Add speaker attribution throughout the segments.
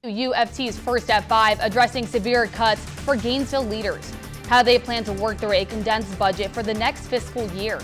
Speaker 1: WUFT's First at 5 addressing severe cuts for Gainesville leaders, how they plan to work through a condensed budget for the next fiscal year.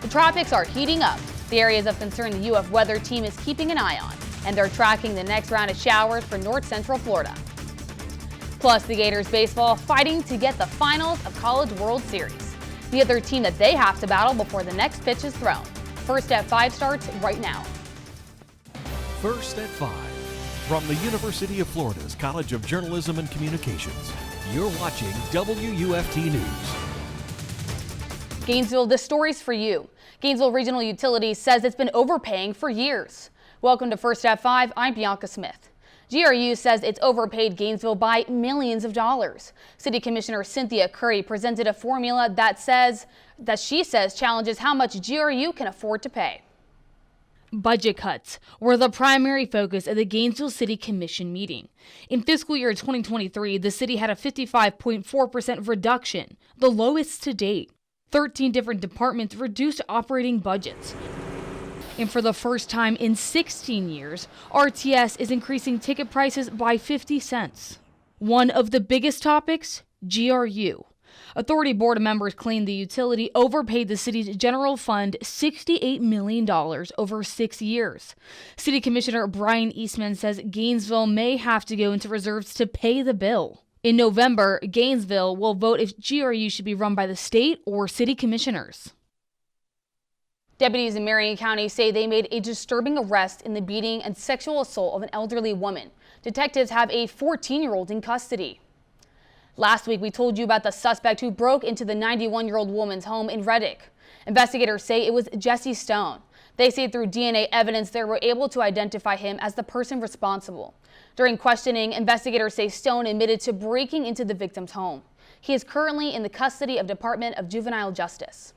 Speaker 1: The tropics are heating up, the areas of concern the UF weather team is keeping an eye on, and they're tracking the next round of showers for north central Florida. Plus, the Gators baseball fighting to get the finals of College World Series, the other team that they have to battle before the next pitch is thrown. First at 5 starts right now.
Speaker 2: First at 5. From the University of Florida's College of Journalism and Communications, you're watching WUFT News.
Speaker 1: Gainesville, this story's for you. Gainesville Regional Utilities says it's been overpaying for years. Welcome to First at 5, I'm Bianca Smith. GRU says it's overpaid Gainesville by millions of dollars. City Commissioner Cynthia Curry presented a formula that she says challenges how much GRU can afford to pay. Budget cuts were the primary focus of the Gainesville City Commission meeting. In fiscal year 2023, the city had a 55.4% reduction, the lowest to date. 13 different departments reduced operating budgets. And for the first time in 16 years, RTS is increasing ticket prices by 50 cents. One of the biggest topics, GRU. Authority board members claim the utility overpaid the city's general fund $68 million over 6 years. City Commissioner Brian Eastman says Gainesville may have to go into reserves to pay the bill. In November, Gainesville will vote if GRU should be run by the state or city commissioners. Deputies in Marion County say they made a disturbing arrest in the beating and sexual assault of an elderly woman. Detectives have a 14-year-old in custody. Last week, we told you about the suspect who broke into the 91-year-old woman's home in Reddick. Investigators say it was Jesse Stone. They say through DNA evidence, they were able to identify him as the person responsible. During questioning, investigators say Stone admitted to breaking into the victim's home. He is currently in the custody of Department of Juvenile Justice.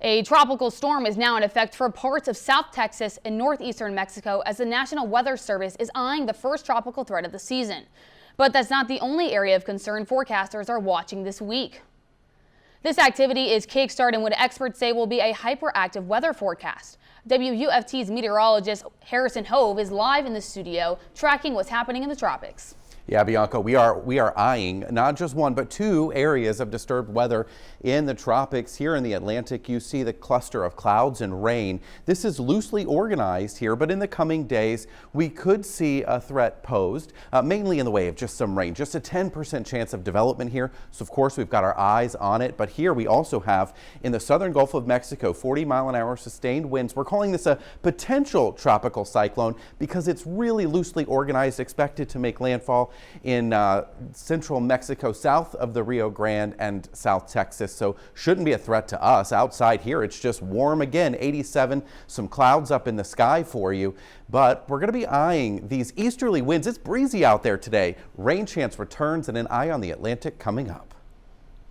Speaker 1: A tropical storm is now in effect for parts of South Texas and northeastern Mexico as the National Weather Service is eyeing the first tropical threat of the season. But that's not the only area of concern forecasters are watching this week. This activity is kickstarting what experts say will be a hyperactive weather forecast. WUFT's meteorologist Harrison Hove is live in the studio tracking what's happening in the tropics.
Speaker 3: Yeah, Bianca, we are eyeing not just one, but two areas of disturbed weather in the tropics. Here in the Atlantic, you see the cluster of clouds and rain. This is loosely organized here, but in the coming days, we could see a threat posed, mainly in the way of just some rain, just a 10% chance of development here. So, of course, we've got our eyes on it. But here we also have in the southern Gulf of Mexico, 40-mile-an-hour sustained winds. We're calling this a potential tropical cyclone because it's really loosely organized, expected to make landfall in central Mexico, south of the Rio Grande and South Texas. So shouldn't be a threat to us. Outside here, it's just warm again, 87, some clouds up in the sky for you. But we're going to be eyeing these easterly winds. It's breezy out there today. Rain chance returns and an eye on the Atlantic coming up.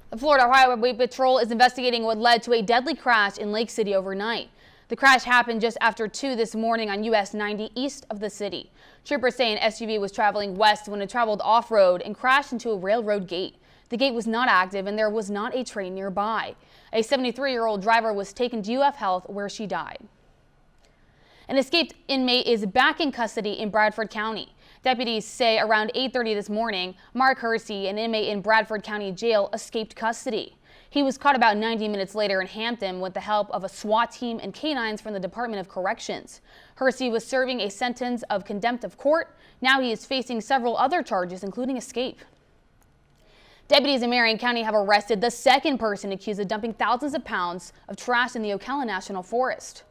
Speaker 1: The Florida Highway Patrol is investigating what led to a deadly crash in Lake City overnight. The crash happened just after 2 this morning on US 90 east of the city. Troopers say an SUV was traveling west when it traveled off-road and crashed into a railroad gate. The gate was not active and there was not a train nearby. A 73-year-old driver was taken to UF Health where she died. An escaped inmate is back in custody in Bradford County. Deputies say around 8:30 this morning, Mark Hersey, an inmate in Bradford County Jail, escaped custody. He was caught about 90 minutes later in Hampton with the help of a SWAT team and canines from the Department of Corrections. Hersey was serving a sentence of contempt of court. Now he is facing several other charges, including escape. Deputies in Marion County have arrested the second person accused of dumping thousands of pounds of trash in the Ocala National Forest.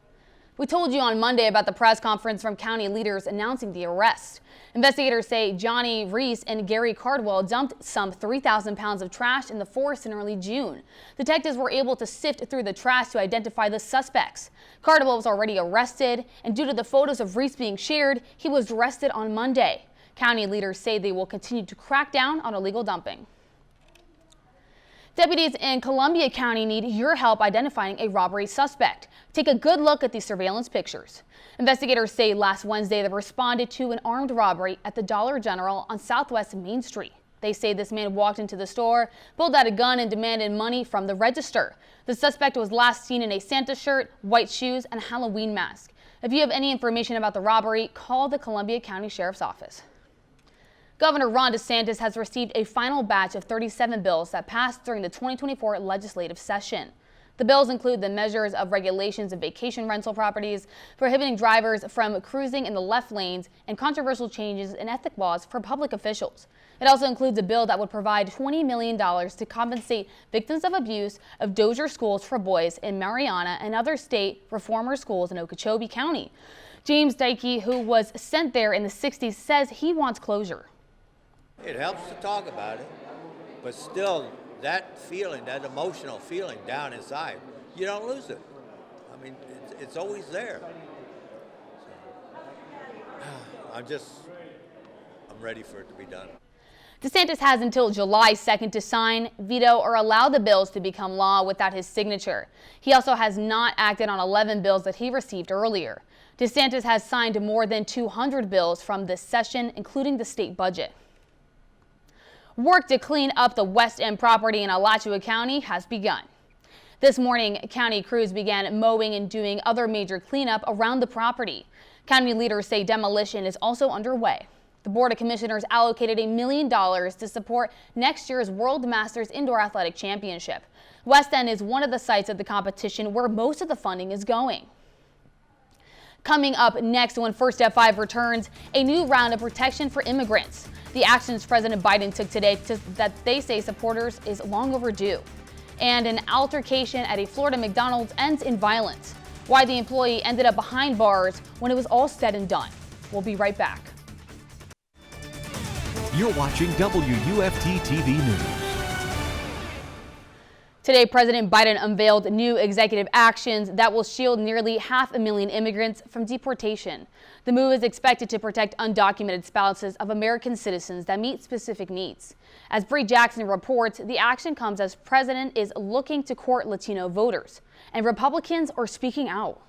Speaker 1: We told you on Monday about the press conference from county leaders announcing the arrest. Investigators say Johnny Reese and Gary Cardwell dumped some 3,000 pounds of trash in the forest in early June. Detectives were able to sift through the trash to identify the suspects. Cardwell was already arrested, and due to the photos of Reese being shared, he was arrested on Monday. County leaders say they will continue to crack down on illegal dumping. Deputies in Columbia County need your help identifying a robbery suspect. Take a good look at these surveillance pictures. Investigators say last Wednesday they responded to an armed robbery at the Dollar General on Southwest Main Street. They say this man walked into the store, pulled out a gun, and demanded money from the register. The suspect was last seen in a Santa shirt, white shoes, and a Halloween mask. If you have any information about the robbery, call the Columbia County Sheriff's Office. Governor Ron DeSantis has received a final batch of 37 bills that passed during the 2024 legislative session. The bills include the measures of regulations of vacation rental properties, prohibiting drivers from cruising in the left lanes, and controversial changes in ethic laws for public officials. It also includes a bill that would provide $20 million to compensate victims of abuse of Dozier schools for boys in Mariana and other state reformer schools in Okeechobee County. James Dykey, who was sent there in the 60s, says he wants closure.
Speaker 4: It helps to talk about it, but still, that feeling, that emotional feeling down inside, you don't lose it. I mean, it's always there. So, I'm ready for it to be done.
Speaker 1: DeSantis has until July 2nd to sign, veto, or allow the bills to become law without his signature. He also has not acted on 11 bills that he received earlier. DeSantis has signed more than 200 bills from this session, including the state budget. Work to clean up the West End property in Alachua County has begun. This morning, county crews began mowing and doing other major cleanup around the property. County leaders say demolition is also underway. The Board of Commissioners allocated $1 million to support next year's World Masters Indoor Athletic Championship. West End is one of the sites of the competition where most of the funding is going. Coming up next, when First at 5 returns, a new round of protection for immigrants. The actions President Biden took today that they say supporters is long overdue. And an altercation at a Florida McDonald's ends in violence. Why the employee ended up behind bars when it was all said and done. We'll be right back.
Speaker 2: You're watching WUFT-TV News.
Speaker 1: Today, President Biden unveiled new executive actions that will shield nearly 500,000 immigrants from deportation. The move is expected to protect undocumented spouses of American citizens that meet specific needs. As Bree Jackson reports, the action comes as President is looking to court Latino voters, and Republicans are speaking out.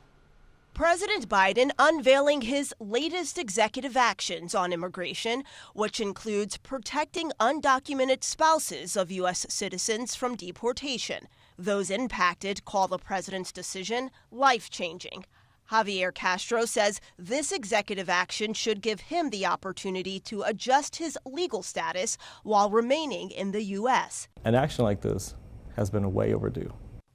Speaker 5: President Biden unveiling his latest executive actions on immigration, which includes protecting undocumented spouses of U.S. citizens from deportation. Those impacted call the president's decision life-changing. Javier Castro says this executive action should give him the opportunity to adjust his legal status while remaining in the U.S.
Speaker 6: An action like this has been way overdue.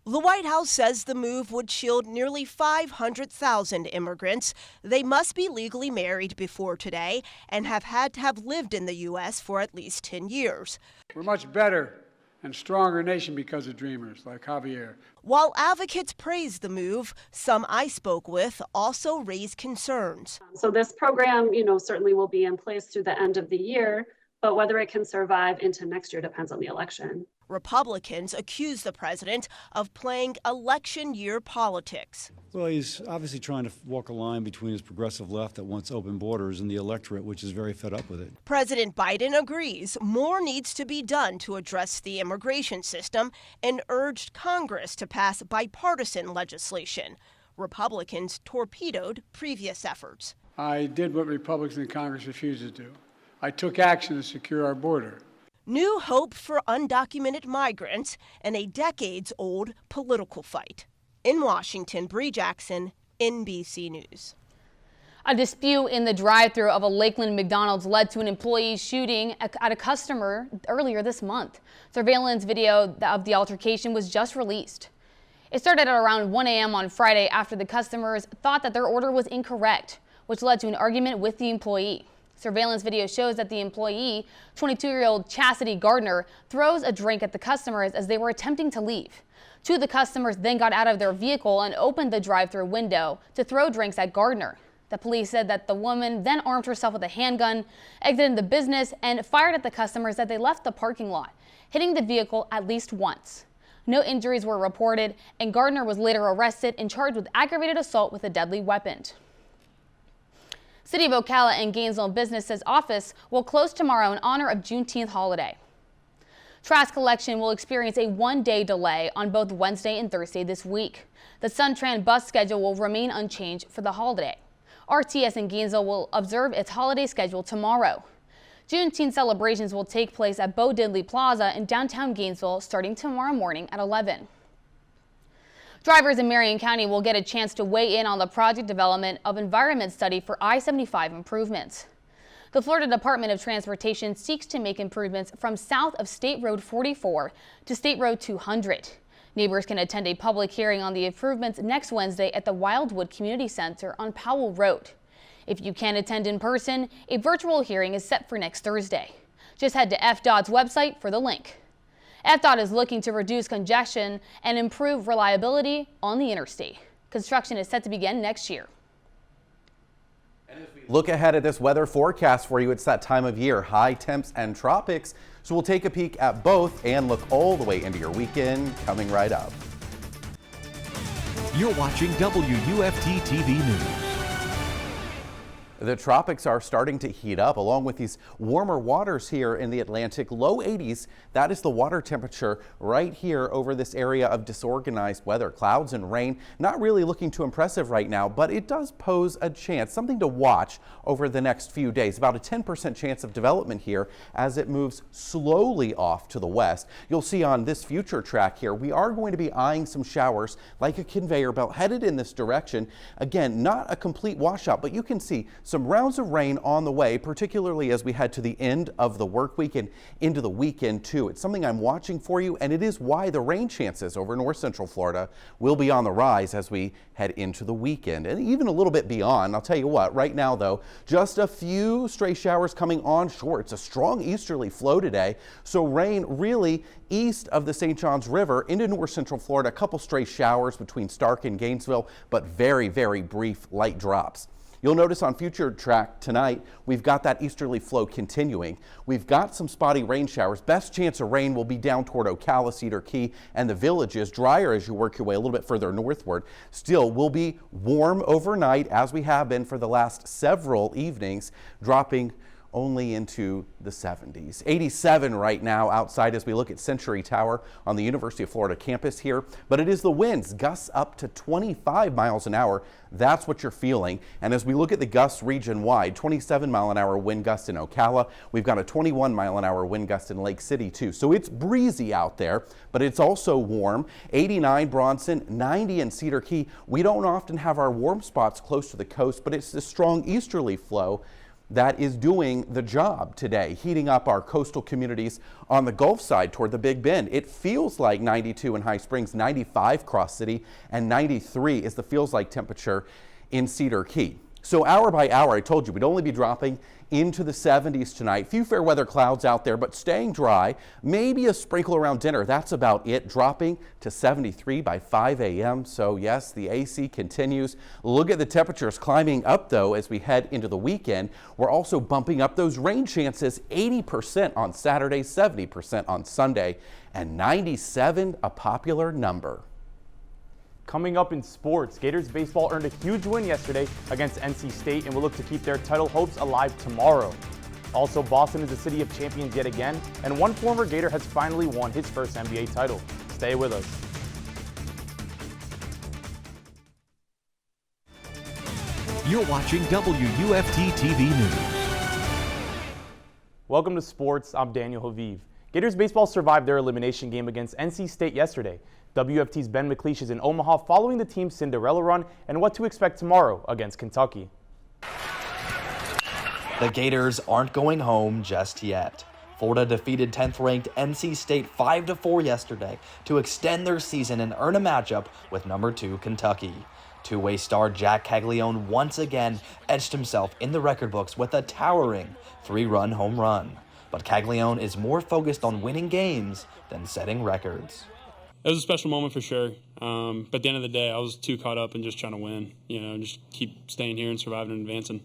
Speaker 5: The White House says the move would shield nearly 500,000 immigrants. They must be legally married before today and have had to have lived in the U.S. for at least 10 years.
Speaker 7: We're much better and stronger nation because of dreamers like Javier.
Speaker 5: While advocates praise the move, some I spoke with also raised concerns.
Speaker 8: So this program, certainly will be in place through the end of the year, but whether it can survive into next year depends on the election.
Speaker 5: Republicans accuse the president of playing election year politics.
Speaker 9: Well, he's obviously trying to walk a line between his progressive left that wants open borders and the electorate, which is very fed up with it.
Speaker 5: President Biden agrees more needs to be done to address the immigration system and urged Congress to pass bipartisan legislation. Republicans torpedoed previous efforts.
Speaker 7: I did what Republicans in Congress refused to do. I took action to secure our border.
Speaker 5: New hope for undocumented migrants and a decades-old political fight. In Washington, Bree Jackson, NBC News.
Speaker 1: A dispute in the drive-thru of a Lakeland McDonald's led to an employee shooting at a customer earlier this month. Surveillance video of the altercation was just released. It started at around 1 a.m. on Friday after the customers thought that their order was incorrect, which led to an argument with the employee. Surveillance video shows that the employee, 22-year-old Chastity Gardner, throws a drink at the customers as they were attempting to leave. Two of the customers then got out of their vehicle and opened the drive-thru window to throw drinks at Gardner. The police said that the woman then armed herself with a handgun, exited the business, and fired at the customers as they left the parking lot, hitting the vehicle at least once. No injuries were reported, and Gardner was later arrested and charged with aggravated assault with a deadly weapon. City of Ocala and Gainesville Business's office will close tomorrow in honor of Juneteenth holiday. Trash collection will experience a one-day delay on both Wednesday and Thursday this week. The SunTran bus schedule will remain unchanged for the holiday. RTS in Gainesville will observe its holiday schedule tomorrow. Juneteenth celebrations will take place at Bo Diddley Plaza in downtown Gainesville starting tomorrow morning at 11. Drivers in Marion County will get a chance to weigh in on the project development of environment study for I-75 improvements. The Florida Department of Transportation seeks to make improvements from south of State Road 44 to State Road 200. Neighbors can attend a public hearing on the improvements next Wednesday at the Wildwood Community Center on Powell Road. If you can't attend in person, a virtual hearing is set for next Thursday. Just head to FDOT's website for the link. FDOT is looking to reduce congestion and improve reliability on the interstate. Construction is set to begin next year.
Speaker 3: Look ahead at this weather forecast for you. It's that time of year, high temps and tropics. So we'll take a peek at both and look all the way into your weekend coming right up.
Speaker 2: You're watching WUFT-TV News.
Speaker 3: The tropics are starting to heat up along with these warmer waters here in the Atlantic. Low 80s, that is the water temperature right here over this area of disorganized weather. Clouds and rain, not really looking too impressive right now, but it does pose a chance, something to watch over the next few days. About a 10% chance of development here as it moves slowly off to the west. You'll see on this future track here, we are going to be eyeing some showers like a conveyor belt headed in this direction. Again, not a complete washout, but you can see some rounds of rain on the way, particularly as we head to the end of the work week and into the weekend too. It's something I'm watching for you, and it is why the rain chances over north central Florida will be on the rise as we head into the weekend and even a little bit beyond. I'll tell you what, right now though, just a few stray showers coming onshore. It's a strong easterly flow today, so rain really east of the St. Johns River into north central Florida. A couple stray showers between Stark and Gainesville, but very, very brief light drops. You'll notice on future track tonight, we've got that easterly flow continuing. We've got some spotty rain showers. Best chance of rain will be down toward Ocala, Cedar Key, and the Villages. Drier as you work your way a little bit further northward. Still will be warm overnight as we have been for the last several evenings, dropping only into the 70s. 87 right now outside as we look at Century Tower on the University of Florida campus here. But it is the winds, gusts up to 25 miles an hour. That's what you're feeling. And as we look at the gusts region wide, 27 mile an hour wind gust in Ocala. We've got a 21 mile an hour wind gust in Lake City too. So it's breezy out there, but it's also warm. 89 Bronson, 90 in Cedar Key. We don't often have our warm spots close to the coast, but it's the strong easterly flow that is doing the job today, heating up our coastal communities on the Gulf side toward the Big Bend. It feels like 92 in High Springs, 95 Cross City, and 93 is the feels like temperature in Cedar Key. So hour by hour, I told you we'd only be dropping into the 70s tonight. Few fair weather clouds out there, but staying dry. Maybe a sprinkle around dinner. That's about it. Dropping to 73 by 5 a.m. So yes, the AC continues. Look at the temperatures climbing up though as we head into the weekend. We're also bumping up those rain chances. 80% on Saturday, 70% on Sunday, and 97 a popular number.
Speaker 10: Coming up in sports, Gators baseball earned a huge win yesterday against NC State and will look to keep their title hopes alive tomorrow. Also, Boston is the city of champions yet again, and one former Gator has finally won his first NBA title. Stay with us.
Speaker 2: You're watching WUFT-TV News.
Speaker 10: Welcome to sports. I'm Daniel Haviv. Gators baseball survived their elimination game against NC State yesterday. WFT's Ben McLeish is in Omaha following the team's Cinderella run and what to expect tomorrow against Kentucky.
Speaker 11: The Gators aren't going home just yet. Florida defeated 10th-ranked NC State 5-4 yesterday to extend their season and earn a matchup with number 2 Kentucky. Two-way star Jack Caglione once again etched himself in the record books with a towering 3-run home run. But Caglione is more focused on winning games than setting records.
Speaker 12: It was a special moment for sure. But at the end of the day, I was too caught up in just trying to win. Just keep staying here and surviving and advancing.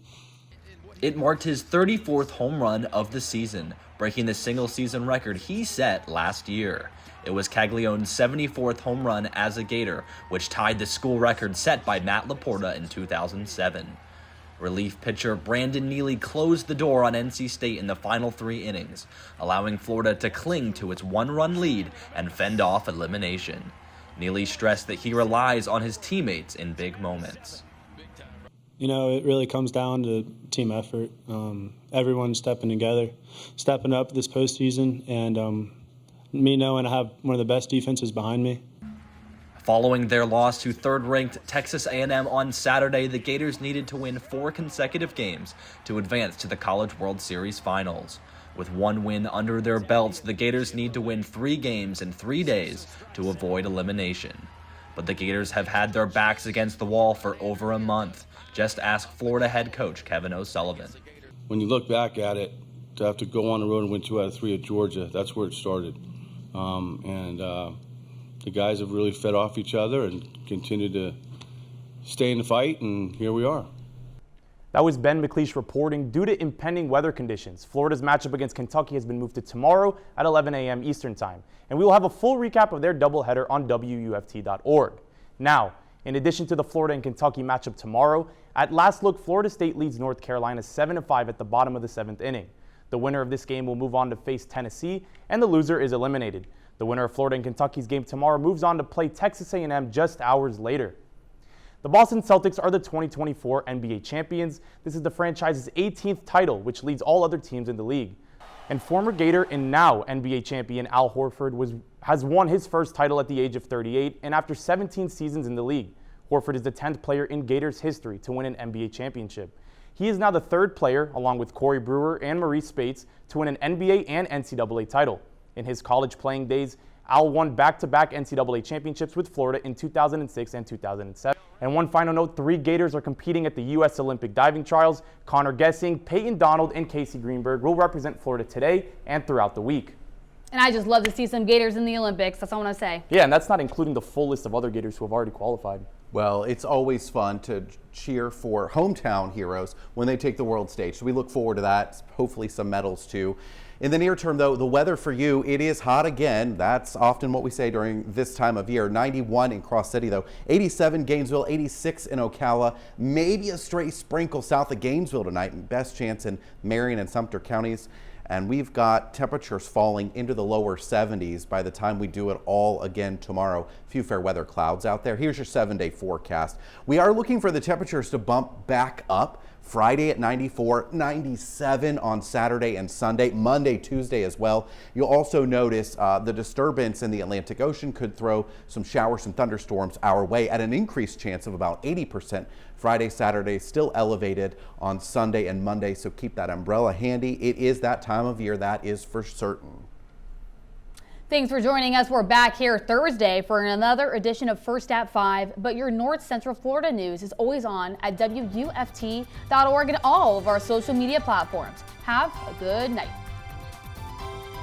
Speaker 11: It marked his 34th home run of the season, breaking the single-season record he set last year. It was Caglione's 74th home run as a Gator, which tied the school record set by Matt Laporta in 2007. Relief pitcher Brandon Neely closed the door on NC State in the final 3 innings, allowing Florida to cling to its 1-run lead and fend off elimination. Neely stressed that he relies on his teammates in big moments.
Speaker 13: It really comes down to team effort. Everyone stepping together, stepping up this postseason, and me knowing I have one of the best defenses behind me.
Speaker 11: Following their loss to third-ranked Texas A&M on Saturday, the Gators needed to win 4 consecutive games to advance to the College World Series Finals. With 1 win under their belts, the Gators need to win 3 games in 3 days to avoid elimination. But the Gators have had their backs against the wall for over a month. Just ask Florida head coach Kevin O'Sullivan.
Speaker 14: When you look back at it, to have to go on the road and win 2 out of 3 at Georgia, that's where it started. The guys have really fed off each other and continued to stay in the fight, and here we are.
Speaker 10: That was Ben McLeish reporting. Due to impending weather conditions, Florida's matchup against Kentucky has been moved to tomorrow at 11 a.m. Eastern Time, and we will have a full recap of their doubleheader on WUFT.org. Now, in addition to the Florida and Kentucky matchup tomorrow, at last look, Florida State leads North Carolina 7-5 at the bottom of the 7th inning. The winner of this game will move on to face Tennessee, and the loser is eliminated. The winner of Florida and Kentucky's game tomorrow moves on to play Texas A&M just hours later. The Boston Celtics are the 2024 NBA champions. This is the franchise's 18th title, which leads all other teams in the league. And former Gator and now NBA champion Al Horford has won his first title at the age of 38 and after 17 seasons in the league. Horford is the 10th player in Gators history to win an NBA championship. He is now the 3rd player, along with Corey Brewer and Maurice Spates, to win an NBA and NCAA title. In his college playing days, Al won back-to-back NCAA championships with Florida in 2006 and 2007. And one final note, 3 Gators are competing at the U.S. Olympic diving trials. Connor Gessing, Peyton Donald, and Casey Greenberg will represent Florida today and throughout the week.
Speaker 1: And I just love to see some Gators in the Olympics. That's all I want to say.
Speaker 10: Yeah, and that's not including the full list of other Gators who have already qualified.
Speaker 3: Well, it's always fun to cheer for hometown heroes when they take the world stage. So we look forward to that, hopefully some medals too. In the near term, though, the weather for you, it is hot again. That's often what we say during this time of year. 91 in Cross City, though. 87 Gainesville, 86 in Ocala. Maybe a stray sprinkle south of Gainesville tonight. Best chance in Marion and Sumter counties. And we've got temperatures falling into the lower 70s by the time we do it all again tomorrow. A few fair weather clouds out there. Here's your 7-day forecast. We are looking for the temperatures to bump back up. Friday at 94, 97 on Saturday and Sunday, Monday, Tuesday as well. You'll also notice the disturbance in the Atlantic Ocean could throw some showers and thunderstorms our way at an increased chance of about 80%. Friday, Saturday, still elevated on Sunday and Monday, so keep that umbrella handy. It is that time of year, that is for certain.
Speaker 1: Thanks for joining us. We're back here Thursday for another edition of First at 5, but your North Central Florida news is always on at WUFT.org and all of our social media platforms. Have a good night.